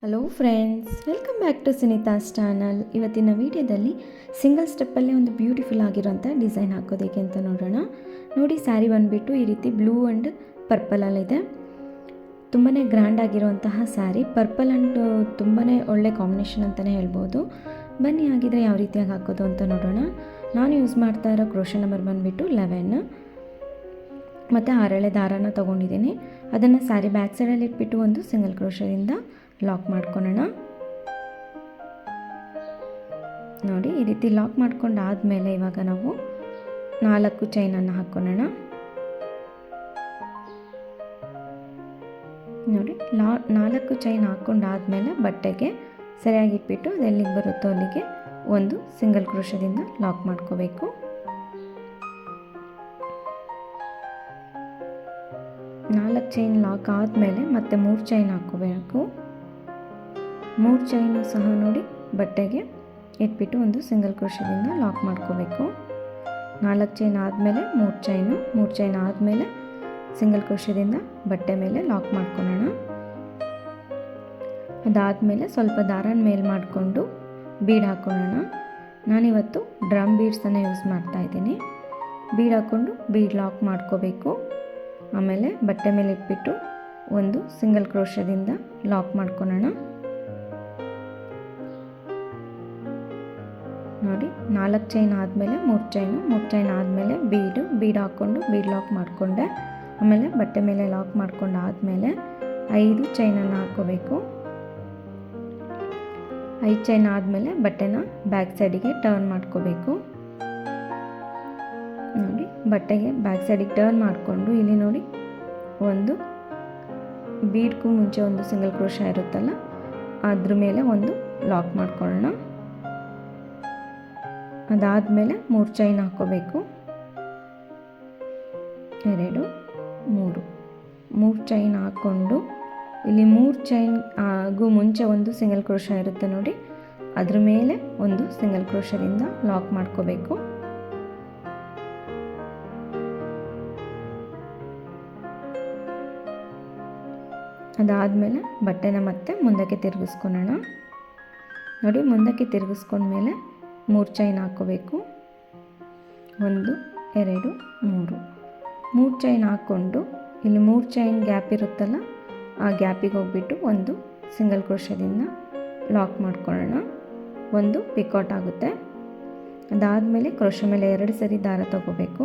Hello friends, welcome back to Sunita's channel. ಇವತ್ತಿನ ವಿಡಿಯೋದಲ್ಲಿ single ಸ್ಟೆಪ್ಪಲ್ಲೇ ಒಂದು ಬ್ಯೂಟಿಫುಲ್ ಆಗಿರೋಂಥ ಡಿಸೈನ್ ಹಾಕೋದಕ್ಕೆ ಅಂತ ನೋಡೋಣ. ನೋಡಿ, ಸ್ಯಾರಿ ಬಂದುಬಿಟ್ಟು ಈ ರೀತಿ ಬ್ಲೂ ಆ್ಯಂಡ್ ಪರ್ಪಲಲ್ಲಿದೆ. ತುಂಬಾ ಗ್ರ್ಯಾಂಡ್ ಆಗಿರುವಂತಹ ಸ್ಯಾರಿ. ಪರ್ಪಲ್ ಆ್ಯಂಡ್ ತುಂಬಾ ಒಳ್ಳೆ ಕಾಂಬಿನೇಷನ್ ಅಂತಲೇ ಹೇಳ್ಬೋದು. ಬನ್ನಿ, ಆಗಿದ್ರೆ ಯಾವ ರೀತಿಯಾಗಿ ಹಾಕೋದು ಅಂತ ನೋಡೋಣ. ನಾನು ಯೂಸ್ ಮಾಡ್ತಾ ಇರೋ ಕ್ರೋಶೆ ನಂಬರ್ ಬಂದುಬಿಟ್ಟು 11 ಮತ್ತು 6 ದಾರಾನ ತೊಗೊಂಡಿದ್ದೀನಿ. ಅದನ್ನು ಸ್ಯಾರಿ ಬ್ಯಾಕ್ ಸೈಡಲ್ಲಿ ಇಟ್ಬಿಟ್ಟು ಒಂದು ಸಿಂಗಲ್ ಕ್ರೋಶದಿಂದ ಲಾಕ್ ಮಾಡ್ಕೊಳ್ಳೋಣ. ನೋಡಿ, ಈ ರೀತಿ ಲಾಕ್ ಮಾಡ್ಕೊಂಡಾದಮೇಲೆ ಇವಾಗ ನಾವು 4 ಚೈನನ್ನು ಹಾಕ್ಕೊಳ್ಳೋಣ. ನೋಡಿ, 4 ಚೈನ್ ಹಾಕ್ಕೊಂಡಾದಮೇಲೆ ಬಟ್ಟೆಗೆ ಸರಿಯಾಗಿ ಇಟ್ಬಿಟ್ಟು ಅದು ಎಲ್ಲಿಗೆ ಬರುತ್ತೋ ಅಲ್ಲಿಗೆ ಒಂದು ಸಿಂಗಲ್ ಕ್ರೋಶದಿಂದ ಲಾಕ್ ಮಾಡ್ಕೋಬೇಕು. 4 ಚೈನ್ ಲಾಕ್ ಆದಮೇಲೆ ಮತ್ತೆ 3 ಚೈನ್ ಹಾಕ್ಕೋಬೇಕು. 3 ಚೈನು ಸಹ ನೋಡಿ ಬಟ್ಟೆಗೆ ಇಟ್ಬಿಟ್ಟು ಒಂದು ಸಿಂಗಲ್ ಕ್ರೋಶದಿಂದ ಲಾಕ್ ಮಾಡ್ಕೋಬೇಕು. 4 ಚೈನ್ ಆದಮೇಲೆ 3 ಚೈನ್ ಆದಮೇಲೆ ಸಿಂಗಲ್ ಕ್ರೋಶದಿಂದ ಬಟ್ಟೆ ಮೇಲೆ ಲಾಕ್ ಮಾಡ್ಕೊಳ್ಳೋಣ. ಅದಾದಮೇಲೆ ಸ್ವಲ್ಪ ದಾರನ ಮೇಲೆ ಮಾಡಿಕೊಂಡು ಬೀಡ್ ಹಾಕ್ಕೊಳ್ಳೋಣ. ನಾನಿವತ್ತು ಡ್ರಮ್ ಬೀಡ್ಸನ್ನು ಯೂಸ್ ಮಾಡ್ತಾಯಿದ್ದೀನಿ. ಬೀಡ್ ಹಾಕ್ಕೊಂಡು ಬೀಡ್ ಲಾಕ್ ಮಾಡ್ಕೋಬೇಕು. ಆಮೇಲೆ ಬಟ್ಟೆ ಮೇಲೆ ಇಟ್ಬಿಟ್ಟು ಒಂದು ಸಿಂಗಲ್ ಕ್ರೋಶದಿಂದ ಲಾಕ್ ಮಾಡ್ಕೊಳ್ಳೋಣ. ನೋಡಿ, 4 ಚೈನ್ ಆದಮೇಲೆ 3 ಚೈನ್ ಆದಮೇಲೆ ಬೀಡ್ ಹಾಕ್ಕೊಂಡು ಬೀಡ್ ಲಾಕ್ ಮಾಡಿಕೊಂಡೆ. ಆಮೇಲೆ ಬಟ್ಟೆ ಮೇಲೆ ಲಾಕ್ ಮಾಡ್ಕೊಂಡು ಆದಮೇಲೆ 5 ಚೈನನ್ನು ಹಾಕ್ಕೋಬೇಕು. 5 ಚೈನ್ ಆದಮೇಲೆ ಬಟ್ಟೆನ ಬ್ಯಾಕ್ ಸೈಡಿಗೆ ಟರ್ನ್ ಮಾಡ್ಕೋಬೇಕು. ನೋಡಿ, ಬಟ್ಟೆಗೆ ಬ್ಯಾಕ್ ಸೈಡಿಗೆ ಟರ್ನ್ ಮಾಡಿಕೊಂಡು ಇಲ್ಲಿ ನೋಡಿ ಒಂದು ಬೀಡ್ಗೂ ಮುಂಚೆ ಒಂದು ಸಿಂಗಲ್ ಕ್ರೋಶ ಇರುತ್ತಲ್ಲ, ಅದ್ರ ಮೇಲೆ ಒಂದು ಲಾಕ್ ಮಾಡ್ಕೊಳ್ಳೋಣ. ಅದಾದಮೇಲೆ 3 ಚೈನ್ ಹಾಕ್ಕೋಬೇಕು. 2 3 ಚೈನ್ ಹಾಕ್ಕೊಂಡು ಇಲ್ಲಿ 3 ಚೈನ್ ಆಗು ಮುಂಚೆ ಒಂದು ಸಿಂಗಲ್ ಕ್ರೋಶ ಇರುತ್ತೆ ನೋಡಿ, ಅದ್ರ ಮೇಲೆ ಒಂದು ಸಿಂಗಲ್ ಕ್ರೋಶದಿಂದ ಲಾಕ್ ಮಾಡ್ಕೋಬೇಕು. ಅದಾದಮೇಲೆ ಬಟ್ಟೆನ ಮತ್ತೆ ಮುಂದಕ್ಕೆ ತಿರುಗಿಸ್ಕೊಳ್ಳೋಣ. ನೋಡಿ, ಮುಂದಕ್ಕೆ ತಿರುಗಿಸ್ಕೊಂಡ್ಮೇಲೆ 3 ಚೈನ್ ಹಾಕ್ಕೋಬೇಕು. 1 2 3 ಚೈನ್ ಹಾಕ್ಕೊಂಡು ಇಲ್ಲಿ 3 ಚೈನ್ ಗ್ಯಾಪ್ ಇರುತ್ತಲ್ಲ, ಆ ಗ್ಯಾಪಿಗೆ ಹೋಗ್ಬಿಟ್ಟು ಒಂದು ಸಿಂಗಲ್ ಕ್ರೋಶದಿಂದ ಲಾಕ್ ಮಾಡ್ಕೊಳ್ಳೋಣ. ಒಂದು ಪಿಕಾಟ್ ಆಗುತ್ತೆ. ಅದಾದಮೇಲೆ ಕ್ರೋಶ ಮೇಲೆ 2 ಸರಿ ದಾರ ತಗೋಬೇಕು.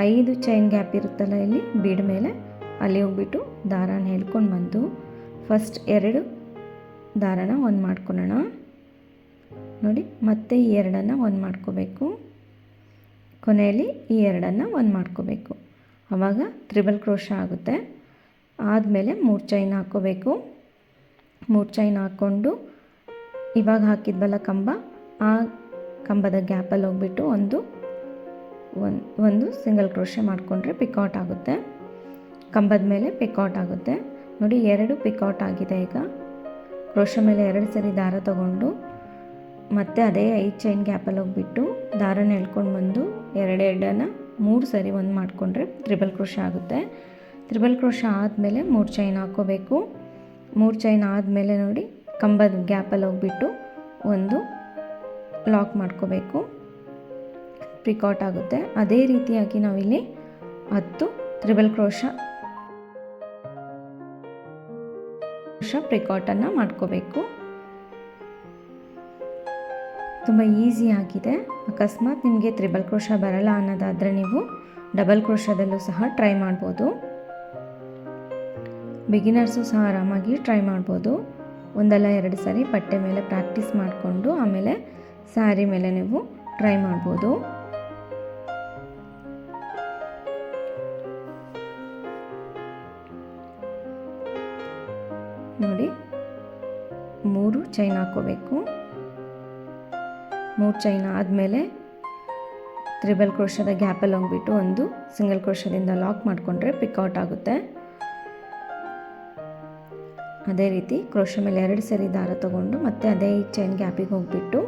5 ಚೈನ್ ಗ್ಯಾಪ್ ಇರುತ್ತಲ್ಲ ಇಲ್ಲಿ ಬೀಡ್ ಮೇಲೆ, ಅಲ್ಲಿ ಹೋಗ್ಬಿಟ್ಟು ದಾರಾನ ಹೇಳ್ಕೊಂಡು ಬಂದು ಫಸ್ಟ್ 2 ದಾರಾನ ಒಂದು ಮಾಡ್ಕೊಳ್ಳೋಣ. ನೋಡಿ, ಮತ್ತೆ ಈ 2 ಒಂದು ಮಾಡ್ಕೋಬೇಕು. ಕೊನೆಯಲ್ಲಿ ಈ 2 ಒಂದು ಮಾಡ್ಕೋಬೇಕು. ಆವಾಗ ತ್ರಿಬಲ್ ಕ್ರೋಶ ಆಗುತ್ತೆ. ಆದಮೇಲೆ 3 ಚೈನ್ ಹಾಕ್ಕೋಬೇಕು. 3 ಚೈನ್ ಹಾಕ್ಕೊಂಡು ಇವಾಗ ಹಾಕಿದ್ವಲ್ಲ ಕಂಬ, ಆ ಕಂಬದ ಗ್ಯಾಪಲ್ಲಿ ಹೋಗ್ಬಿಟ್ಟು ಒಂದು ಸಿಂಗಲ್ ಕ್ರೋಶ ಮಾಡಿಕೊಂಡ್ರೆ ಪಿಕಾಟ್ ಆಗುತ್ತೆ. ಕಂಬದ ಮೇಲೆ ಪಿಕಾಟ್ ಆಗುತ್ತೆ. ನೋಡಿ, 2 ಪಿಕಾಟ್ ಆಗಿದೆ. ಈಗ ಕ್ರೋಶ ಮೇಲೆ 2 ಸರಿ ದಾರ ತಗೊಂಡು ಮತ್ತೆ ಅದೇ 5 ಚೈನ್ ಗ್ಯಾಪಲ್ಲಿ ಹೋಗ್ಬಿಟ್ಟು ದಾರನ ಎಳ್ಕೊಂಡು ಬಂದು 2 3 ಸರಿ ಒಂದು ಮಾಡಿಕೊಂಡ್ರೆ ತ್ರಿಬಲ್ ಕ್ರೋಶ ಆಗುತ್ತೆ. ತ್ರಿಬಲ್ ಕ್ರೋಶ ಆದಮೇಲೆ 3 ಚೈನ್ ಹಾಕ್ಕೋಬೇಕು. 3 ಚೈನ್ ಆದಮೇಲೆ ನೋಡಿ ಕಂಬದ ಗ್ಯಾಪಲ್ಲಿ ಹೋಗ್ಬಿಟ್ಟು ಒಂದು ಲಾಕ್ ಮಾಡ್ಕೋಬೇಕು. ಪಿಕಾಟ್ ಆಗುತ್ತೆ. ಅದೇ ರೀತಿಯಾಗಿ ನಾವಿಲ್ಲಿ 10 ತ್ರಿಬಲ್ ಕ್ರೋಶ ಪಿಕಾಟನ್ನು ಮಾಡ್ಕೋಬೇಕು. ತುಂಬ ಈಸಿಯಾಗಿದೆ. ಅಕಸ್ಮಾತ್ ನಿಮಗೆ ತ್ರಿಬಲ್ ಕ್ರೋಶ ಬರಲ್ಲ ಅನ್ನೋದಾದರೆ ನೀವು ಡಬಲ್ ಕ್ರೋಶದಲ್ಲೂ ಸಹ ಟ್ರೈ ಮಾಡ್ಬೋದು. ಬಿಗಿನರ್ಸು ಸಹ ಆರಾಮಾಗಿ ಟ್ರೈ ಮಾಡ್ಬೋದು. 1-2 ಸರಿ ಬಟ್ಟೆ ಮೇಲೆ ಪ್ರಾಕ್ಟೀಸ್ ಮಾಡಿಕೊಂಡು ಆಮೇಲೆ ಸ್ಯಾರಿ ಮೇಲೆ ನೀವು ಟ್ರೈ ಮಾಡ್ಬೋದು. ನೋಡಿ, 3 ಚೈನ್ ಹಾಕ್ಕೋಬೇಕು. 3 ಚೈನ್ ಆದಮೇಲೆ ತ್ರಿಬಲ್ ಕ್ರೋಶದ ಗ್ಯಾಪಲ್ಲಿ ಹೋಗ್ಬಿಟ್ಟು ಒಂದು ಸಿಂಗಲ್ ಕ್ರೋಶದಿಂದ ಲಾಕ್ ಮಾಡಿಕೊಂಡ್ರೆ ಪಿಕಾಟ್ ಆಗುತ್ತೆ. ಅದೇ ರೀತಿ ಕ್ರೋಶ ಮೇಲೆ 2 ಸರಿ ದಾರ ತಗೊಂಡು ಮತ್ತೆ ಅದೇ ಚೈನ್ ಗ್ಯಾಪಿಗೆ ಹೋಗ್ಬಿಟ್ಟು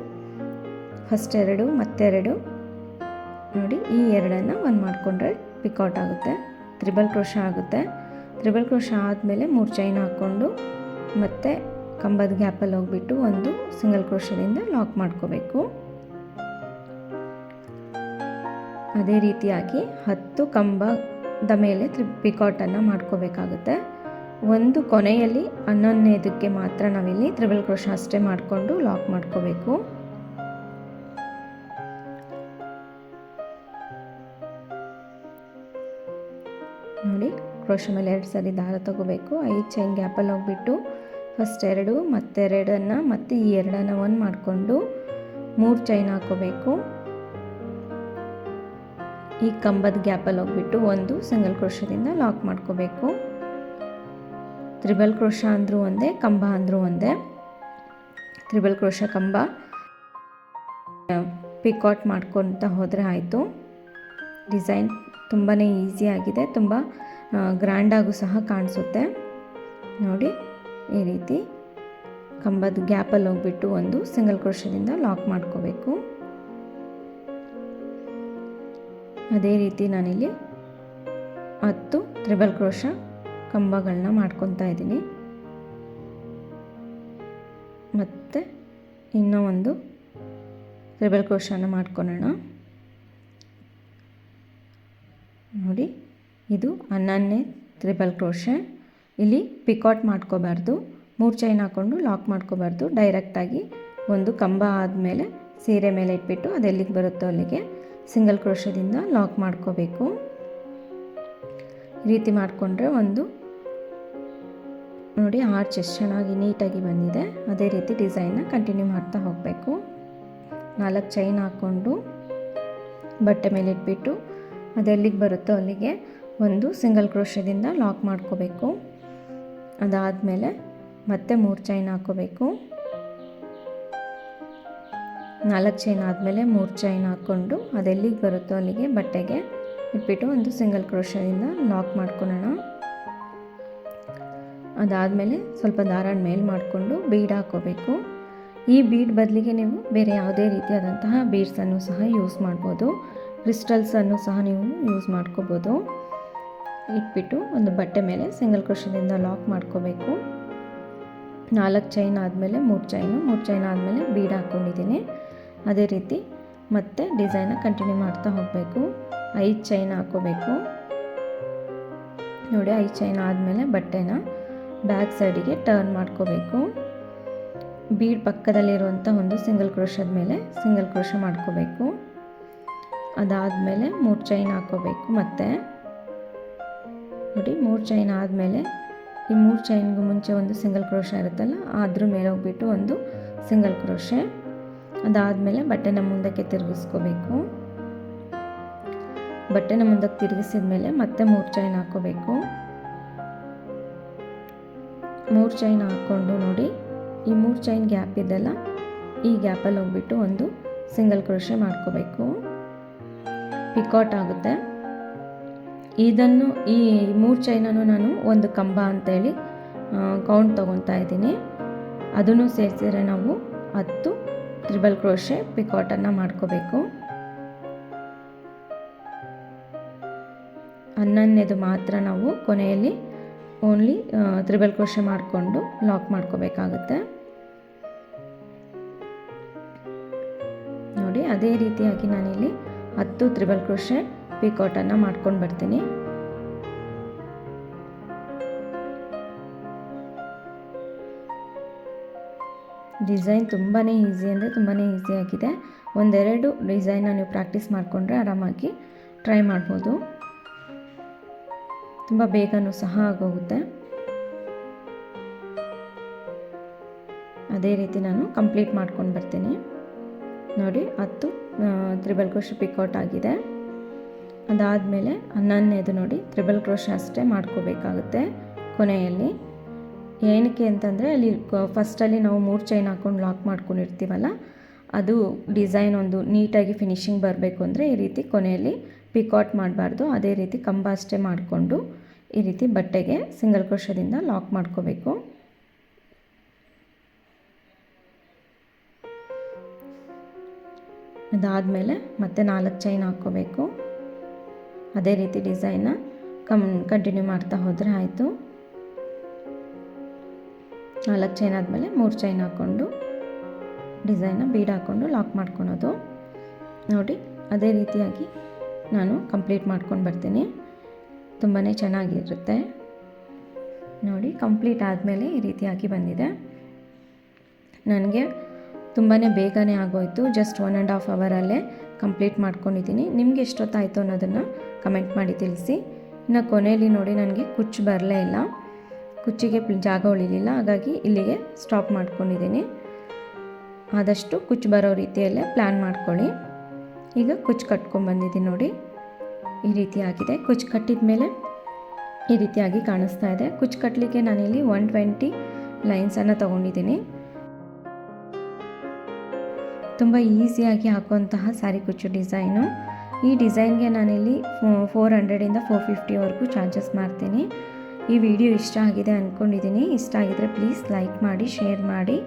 ಫಸ್ಟ್ 2 ಮತ್ತೆ 2 ನೋಡಿ, ಈ 2 ಒಂದು ಮಾಡಿಕೊಂಡ್ರೆ ಪಿಕಾಟ್ ಆಗುತ್ತೆ, ತ್ರಿಬಲ್ ಕ್ರೋಶ ಆಗುತ್ತೆ. ತ್ರಿಬಲ್ ಕ್ರೋಶ ಆದಮೇಲೆ 3 ಚೈನ್ ಹಾಕ್ಕೊಂಡು ಮತ್ತು ಕಂಬದ ಗ್ಯಾಪಲ್ಲಿ ಹೋಗ್ಬಿಟ್ಟು ಒಂದು ಸಿಂಗಲ್ ಕ್ರೋಶದಿಂದ ಲಾಕ್ ಮಾಡ್ಕೋಬೇಕು. ಅದೇ ರೀತಿಯಾಗಿ 10 ಕಂಬದ ಮೇಲೆ ಪಿಕಾಟನ್ನು ಮಾಡ್ಕೋಬೇಕಾಗುತ್ತೆ. ಒಂದು ಕೊನೆಯಲ್ಲಿ 11ನೇದಕ್ಕೆ ಮಾತ್ರ ನಾವಿಲ್ಲಿ ತ್ರಿಬಲ್ ಕ್ರೋಶ ಅಷ್ಟೇ ಮಾಡಿಕೊಂಡು ಲಾಕ್ ಮಾಡ್ಕೋಬೇಕು. ನೋಡಿ, ಕ್ರೋಶ ಮೇಲೆ 2 ಸರಿ ದಾರ ತಗೋಬೇಕು. 5 ಚೈನ್ ಗ್ಯಾಪಲ್ಲಿ ಹೋಗ್ಬಿಟ್ಟು ಫಸ್ಟ್ 2 ಮತ್ತೆ 2 ಮತ್ತು ಈ 2 1 ಮಾಡಿಕೊಂಡು 3 ಚೈನ್ ಹಾಕೋಬೇಕು. ಈ ಕಂಬದ ಗ್ಯಾಪಲ್ಲಿ ಹೋಗ್ಬಿಟ್ಟು ಒಂದು ಸಿಂಗಲ್ ಕ್ರೋಶದಿಂದ ಲಾಕ್ ಮಾಡ್ಕೋಬೇಕು. ತ್ರಿಬಲ್ ಕ್ರೋಶ ಅಂದರೂ ಒಂದೇ, ಕಂಬ ಅಂದರೂ ಒಂದೇ. ತ್ರಿಬಲ್ ಕ್ರೋಶ ಕಂಬ ಪಿಕಾಟ್ ಮಾಡ್ಕೊತ ಹೋದರೆ ಆಯಿತು. ಡಿಸೈನ್ ತುಂಬಾ ಈಸಿಯಾಗಿದೆ, ತುಂಬ ಗ್ರ್ಯಾಂಡಾಗೂ ಸಹ ಕಾಣಿಸುತ್ತೆ. ನೋಡಿ, ಈ ರೀತಿ ಕಂಬದ ಗ್ಯಾಪಲ್ಲಿ ಹೋಗ್ಬಿಟ್ಟು ಒಂದು ಸಿಂಗಲ್ ಕ್ರೋಶದಿಂದ ಲಾಕ್ ಮಾಡ್ಕೋಬೇಕು. ಅದೇ ರೀತಿ ನಾನಿಲ್ಲಿ 10 ತ್ರಿಬಲ್ ಕ್ರೋಶ ಕಂಬಗಳನ್ನ ಮಾಡ್ಕೊತಾ ಇದ್ದೀನಿ. ಮತ್ತು ಇನ್ನೂ ಒಂದು ತ್ರಿಬಲ್ ಕ್ರೋಶನ ಮಾಡ್ಕೊಳ್ಳೋಣ. ನೋಡಿ, ಇದು 11ನೇ ತ್ರಿಬಲ್ ಕ್ರೋಶೆ. ಇಲ್ಲಿ ಪಿಕಾಟ್ ಮಾಡ್ಕೋಬಾರ್ದು, 3 ಚೈನ್ ಹಾಕ್ಕೊಂಡು ಲಾಕ್ ಮಾಡ್ಕೋಬಾರ್ದು. ಡೈರೆಕ್ಟಾಗಿ ಒಂದು ಕಂಬ ಆದಮೇಲೆ ಸೀರೆ ಮೇಲೆ ಇಟ್ಬಿಟ್ಟು ಅದೆಲ್ಲಿಗೆ ಬರುತ್ತೋ ಅಲ್ಲಿಗೆ ಸಿಂಗಲ್ ಕ್ರೋಶದಿಂದ ಲಾಕ್ ಮಾಡ್ಕೋಬೇಕು. ಈ ರೀತಿ ಮಾಡಿಕೊಂಡ್ರೆ ಒಂದು ನೋಡಿ ಆರ್ಚ್ ಎಷ್ಟು ಚೆನ್ನಾಗಿ ನೀಟಾಗಿ ಬಂದಿದೆ. ಅದೇ ರೀತಿ ಡಿಸೈನ್ನ ಕಂಟಿನ್ಯೂ ಮಾಡ್ತಾ ಹೋಗಬೇಕು. 4 ಚೈನ್ ಹಾಕ್ಕೊಂಡು ಬಟ್ಟೆ ಮೇಲೆ ಇಟ್ಬಿಟ್ಟು ಅದೆಲ್ಲಿಗೆ ಬರುತ್ತೋ ಅಲ್ಲಿಗೆ ಒಂದು ಸಿಂಗಲ್ ಕ್ರೋಶದಿಂದ ಲಾಕ್ ಮಾಡ್ಕೋಬೇಕು. ಅದಾದಮೇಲೆ ಮತ್ತೆ 3 ಚೈನ್ ಹಾಕ್ಕೋಬೇಕು. 4 ಚೈನ್ ಆದಮೇಲೆ 3 ಚೈನ್ ಹಾಕ್ಕೊಂಡು ಅದೆಲ್ಲಿಗೆ ಬರುತ್ತೋ ಅಲ್ಲಿಗೆ ಬಟ್ಟೆಗೆ ಇಟ್ಬಿಟ್ಟು ಒಂದು ಸಿಂಗಲ್ ಕ್ರೋಶದಿಂದ ಲಾಕ್ ಮಾಡ್ಕೊಳ್ಳೋಣ. ಅದಾದಮೇಲೆ ಸ್ವಲ್ಪ ದಾರನ ಮೇಲೆ ಮಾಡಿಕೊಂಡು ಬೀಡ್ ಹಾಕ್ಕೋಬೇಕು. ಈ ಬೀಡ್ ಬದಲಿಗೆ ನೀವು ಬೇರೆ ಯಾವುದೇ ರೀತಿಯಾದಂತಹ ಬೀಡ್ಸನ್ನು ಸಹ ಯೂಸ್ ಮಾಡ್ಬೋದು. ಕ್ರಿಸ್ಟಲ್ಸನ್ನು ಸಹ ನೀವು ಯೂಸ್ ಮಾಡ್ಕೋಬೋದು. ಇಟ್ಬಿಟ್ಟು ಒಂದು ಬಟ್ಟೆ ಮೇಲೆ ಸಿಂಗಲ್ ಕ್ರೋಶದಿಂದ ಲಾಕ್ ಮಾಡ್ಕೋಬೇಕು. 4 ಚೈನ್ ಆದಮೇಲೆ 3 ಚೈನ್ ಆದಮೇಲೆ ಬೀಡ್ ಹಾಕ್ಕೊಂಡಿದ್ದೀನಿ. ಅದೇ ರೀತಿ ಮತ್ತೆ ಡಿಸೈನ ಕಂಟಿನ್ಯೂ ಮಾಡ್ತಾ ಹೋಗಬೇಕು. 5 ಚೈನ್ ಹಾಕ್ಕೋಬೇಕು. ನೋಡಿ, 5 ಚೈನ್ ಆದಮೇಲೆ ಬಟ್ಟೆನ ಬ್ಯಾಕ್ ಸೈಡಿಗೆ ಟರ್ನ್ ಮಾಡ್ಕೋಬೇಕು. ಬೀಡ್ ಪಕ್ಕದಲ್ಲಿರುವಂಥ ಒಂದು ಸಿಂಗಲ್ ಕ್ರೋಶದ ಮೇಲೆ ಸಿಂಗಲ್ ಕ್ರೋಶ ಮಾಡ್ಕೋಬೇಕು. ಅದಾದಮೇಲೆ 3 ಚೈನ್ ಹಾಕ್ಕೋಬೇಕು. ಮತ್ತೆ ನೋಡಿ, 3 ಚೈನ್ ಆದಮೇಲೆ ಈ 3 ಚೈನ್ಗೂ ಮುಂಚೆ ಒಂದು ಸಿಂಗಲ್ ಕ್ರೋಶ ಇರುತ್ತಲ್ಲ, ಅದ್ರ ಮೇಲೆ ಹೋಗ್ಬಿಟ್ಟು ಒಂದು ಸಿಂಗಲ್ ಕ್ರೋಶೆ. ಅದಾದಮೇಲೆ ಬಟ್ಟೆನ ಮುಂದಕ್ಕೆ ತಿರುಗಿಸ್ಕೋಬೇಕು. ಬಟ್ಟೆನ ಮುಂದಕ್ಕೆ ತಿರುಗಿಸಿದ ಮೇಲೆ ಮತ್ತೆ 3 ಚೈನ್ ಹಾಕ್ಕೋಬೇಕು. 3 ಚೈನ್ ಹಾಕ್ಕೊಂಡು ನೋಡಿ, ಈ 3 ಚೈನ್ ಗ್ಯಾಪ್ ಇದೆಲ್ಲ, ಈ ಗ್ಯಾಪಲ್ಲಿ ಹೋಗ್ಬಿಟ್ಟು ಒಂದು ಸಿಂಗಲ್ ಕ್ರೋಶೆ ಮಾಡ್ಕೋಬೇಕು. ಪಿಕಾಟ್ ಆಗುತ್ತೆ. ಇದನ್ನು ಈ 3 ಚೈನನ್ನು ನಾನು ಒಂದು ಕಂಬ ಅಂತೇಳಿ ಕೌಂಟ್ ತೊಗೊತಾ ಇದ್ದೀನಿ. ಅದನ್ನು ಸೇರಿಸಿದ್ರೆ ನಾವು 10 ತ್ರಿಬಲ್ ಕ್ರೋಶೆ ಪಿಕಾಟನ್ನು ಮಾಡ್ಕೋಬೇಕು. 11ನೇದು ಮಾತ್ರ ನಾವು ಕೊನೆಯಲ್ಲಿ ಓನ್ಲಿ ತ್ರಿಬಲ್ ಕ್ರೋಶೆ ಮಾಡಿಕೊಂಡು ಲಾಕ್ ಮಾಡ್ಕೋಬೇಕಾಗುತ್ತೆ. ನೋಡಿ, ಅದೇ ರೀತಿಯಾಗಿ ನಾನಿಲ್ಲಿ 10 ತ್ರಿಬಲ್ ಕ್ರೋಶೆ ಪಿಕಾಟನ್ನು ಮಾಡ್ಕೊಂಡು ಬರ್ತೀನಿ. ಡಿಸೈನ್ ತುಂಬಾ ಈಸಿ ಅಂದರೆ ತುಂಬಾ ಈಸಿಯಾಗಿದೆ. ಒಂದೆರಡು ಡಿಸೈನ್ನ ನೀವು ಪ್ರಾಕ್ಟೀಸ್ ಮಾಡಿಕೊಂಡ್ರೆ ಆರಾಮಾಗಿ ಟ್ರೈ ಮಾಡ್ಬೋದು. ತುಂಬ ಬೇಗನೂ ಸಹ ಆಗೋಗುತ್ತೆ. ಅದೇ ರೀತಿ ನಾನು ಕಂಪ್ಲೀಟ್ ಮಾಡ್ಕೊಂಡು ಬರ್ತೀನಿ. ನೋಡಿ, 10 ತ್ರಿಬಲ್ ಕ್ರೋಶೆ ಪಿಕಾಟ್ ಆಗಿದೆ. ಅದಾದಮೇಲೆ 11ನೇದು ನೋಡಿ ತ್ರಿಬಲ್ ಕ್ರೋಶೆ ಅಷ್ಟೇ ಮಾಡ್ಕೋಬೇಕಾಗುತ್ತೆ ಕೊನೆಯಲ್ಲಿ. ಏನಕ್ಕೆ ಅಂತಂದರೆ ಅಲ್ಲಿ ಫಸ್ಟಲ್ಲಿ ನಾವು 3 ಚೈನ್ ಹಾಕ್ಕೊಂಡು ಲಾಕ್ ಮಾಡ್ಕೊಂಡಿರ್ತೀವಲ್ಲ, ಅದು ಡಿಸೈನ್ ಒಂದು ನೀಟಾಗಿ ಫಿನಿಶಿಂಗ್ ಬರಬೇಕು ಅಂದರೆ ಈ ರೀತಿ ಕೊನೆಯಲ್ಲಿ ಪಿಕಾಟ್ ಮಾಡಬಾರ್ದು. ಅದೇ ರೀತಿ ಕಂಬ ಅಷ್ಟೇ ಮಾಡಿಕೊಂಡು ಈ ರೀತಿ ಬಟ್ಟೆಗೆ ಸಿಂಗಲ್ ಕ್ರೋಶದಿಂದ ಲಾಕ್ ಮಾಡ್ಕೋಬೇಕು. ಅದಾದಮೇಲೆ ಮತ್ತೆ 4 ಚೈನ್ ಹಾಕ್ಕೋಬೇಕು. ಅದೇ ರೀತಿ ಡಿಸೈನ್ನ ಕಂಟಿನ್ಯೂ ಮಾಡ್ತಾ ಹೋದರೆ ಆಯಿತು. 4 ಚೈನ್ ಆದಮೇಲೆ 3 ಚೈನ್ ಹಾಕ್ಕೊಂಡು ಡಿಸೈನ್ನ ಬೀಡ್ ಹಾಕ್ಕೊಂಡು ಲಾಕ್ ಮಾಡ್ಕೊಳೋದು. ನೋಡಿ ಅದೇ ರೀತಿಯಾಗಿ ನಾನು ಕಂಪ್ಲೀಟ್ ಮಾಡ್ಕೊಂಡು ಬರ್ತೀನಿ. ತುಂಬಾ ಚೆನ್ನಾಗಿರುತ್ತೆ. ನೋಡಿ ಕಂಪ್ಲೀಟ್ ಆದಮೇಲೆ ಈ ರೀತಿಯಾಗಿ ಬಂದಿದೆ. ನನಗೆ ತುಂಬಾ ಬೇಗನೆ ಆಗೋಯಿತು. ಜಸ್ಟ್ 1.5 ಅವರಲ್ಲೇ ಕಂಪ್ಲೀಟ್ ಮಾಡ್ಕೊಂಡಿದ್ದೀನಿ. ನಿಮಗೆ ಎಷ್ಟೊತ್ತಾಯಿತು ಅನ್ನೋದನ್ನು ಕಮೆಂಟ್ ಮಾಡಿ ತಿಳಿಸಿ. ಇನ್ನು ಕೊನೆಯಲ್ಲಿ ನೋಡಿ ನನಗೆ ಕುಚ್ಚು ಬರಲೇ ಇಲ್ಲ, ಕುಚ್ಚಿಗೆ ಜಾಗ ಉಳಿಲಿಲ್ಲ, ಹಾಗಾಗಿ ಇಲ್ಲಿಗೆ ಸ್ಟಾಪ್ ಮಾಡ್ಕೊಂಡಿದ್ದೀನಿ. ಆದಷ್ಟು ಕುಚ್ಚು ಬರೋ ರೀತಿಯಲ್ಲೇ ಪ್ಲ್ಯಾನ್ ಮಾಡ್ಕೊಳ್ಳಿ. ಈಗ ಕುಚ್ಚು ಕಟ್ಕೊಂಡ್ಬಂದಿದ್ದೀನಿ ನೋಡಿ, ಈ ರೀತಿಯಾಗಿದೆ. ಕುಚ್ಚು ಕಟ್ಟಿದ ಮೇಲೆ ಈ ರೀತಿಯಾಗಿ ಕಾಣಿಸ್ತಾ ಇದೆ. ಕುಚ್ಚು ಕಟ್ಟಲಿಕ್ಕೆ ನಾನಿಲ್ಲಿ 120 ಲೈನ್ಸನ್ನು ತೊಗೊಂಡಿದ್ದೀನಿ. ತುಂಬ ಈಸಿಯಾಗಿ ಹಾಕುವಂತಹ ಸ್ಯಾರಿ ಕುಚ್ಚು ಡಿಸೈನು. ಈ ಡಿಸೈನ್ಗೆ ನಾನಿಲ್ಲಿ 400ಇಂದ 450ವರೆಗೂ ಚಾರ್ಜಸ್ ಮಾಡ್ತೀನಿ. ಈ ವಿಡಿಯೋ ಇಷ್ಟ ಆಗಿದೆ ಅಂದ್ಕೊಂಡಿದ್ದೀನಿ. ಇಷ್ಟ ಆಗಿದರೆ ಪ್ಲೀಸ್ ಲೈಕ್ ಮಾಡಿ, ಶೇರ್ ಮಾಡಿ,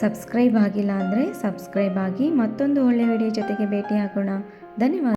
ಸಬ್ಸ್ಕ್ರೈಬ್ ಆಗಿಲ್ಲ ಅಂದರೆ ಸಬ್ಸ್ಕ್ರೈಬ್ ಆಗಿ. ಮತ್ತೊಂದು ಒಳ್ಳೆಯ ವಿಡಿಯೋ ಜೊತೆಗೆ ಭೇಟಿ ಆಗೋಣ. ಧನ್ಯವಾದ.